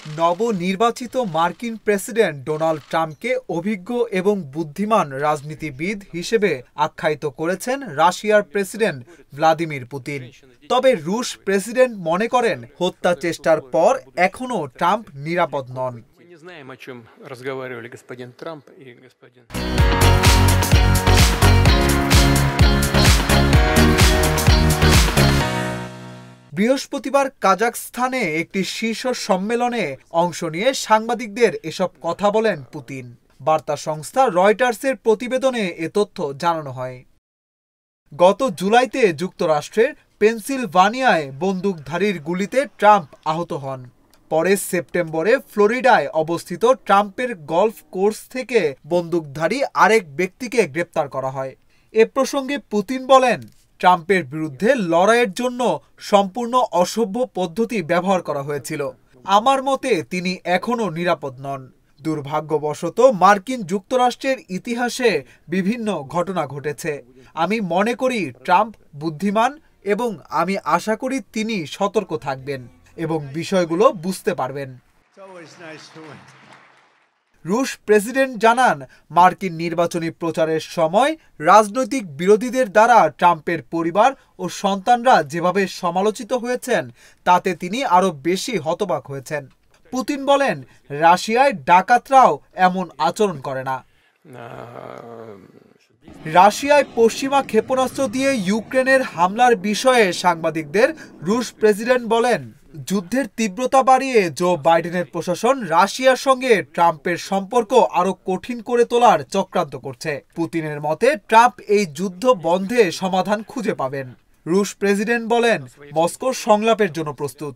নবনির্বাচিত মার্কিন president Donald ট্রাম্পকে অভিজ্ঞ এবং বুদ্ধিমান রাজনীতিবিদ হিসেবে আখ্যায়িত করেছেন রাশিয়ার প্রেসিডেন্ট ভ্লাদিমির পুতিন। তবে রুশ প্রেসিডেন্ট মনে করেন হত্যা চেষ্টার পর এখনও ট্রাম্প নিরাপদ নন। বৃহস্পতিবার কাজাখস্তানে একটি শীর্ষ সম্মেলনে অংশ নিয়ে সাংবাদিকদের এসব কথা বলেন পুতিন। বার্তা সংস্থা রয়টার্সের প্রতিবেদনে এ তথ্য জানানো হয়। গত জুলাইতে যুক্তরাষ্ট্রের পেনসিলভানিয়ায় বন্দুকধারীর গুলিতে ট্রাম্প আহত হন। পরে সেপ্টেম্বরে ফ্লোরিডায় অবস্থিত ট্রাম্পের গলফ কোর্স থেকে বন্দুকধারী আরেক ব্যক্তিকে গ্রেপ্তার করা হয়। এ প্রসঙ্গে পুতিন বলেন, ট্রাম্পের বিরুদ্ধে লড়াইয়ের জন্য সম্পূর্ণ অসভ্য পদ্ধতি ব্যবহার করা হয়েছিল। আমার মতে তিনি এখনও নিরাপদ নন। দুর্ভাগ্যবশত মার্কিন যুক্তরাষ্ট্রের ইতিহাসে বিভিন্ন ঘটনা ঘটেছে। আমি মনে করি ট্রাম্প বুদ্ধিমান এবং আমি আশা করি তিনি সতর্ক থাকবেন এবং বিষয়গুলো বুঝতে পারবেন। রুশ প্রেসিডেন্ট জানান, মার্কিন নির্বাচনী প্রচারের সময় রাজনৈতিক বিরোধীদের দ্বারা ট্রাম্পের পরিবার ও সন্তানরা যেভাবে সমালোচিত হয়েছেন তাতে তিনি আরও বেশি হতবাক হয়েছেন। পুতিন বলেন, রাশিয়ায় ডাকাতরাও এমন আচরণ করে না। রাশিয়ায় পশ্চিমা ক্ষেপণাস্ত্র দিয়ে ইউক্রেনের হামলার বিষয়ে সাংবাদিকদের রুশ প্রেসিডেন্ট বলেন, যুদ্ধের তীব্রতা বাড়িয়ে জো বাইডেনের প্রশাসন রাশিয়ার সঙ্গে ট্রাম্পের সম্পর্ক আরো কঠিন করে তোলার চক্রান্ত করছে। পুতিনের মতে ট্রাম্প এই যুদ্ধ বন্ধে সমাধান খুঁজে পাবেন। রুশ প্রেসিডেন্ট বলেন, মস্কো সংলাপের জন্য প্রস্তুত।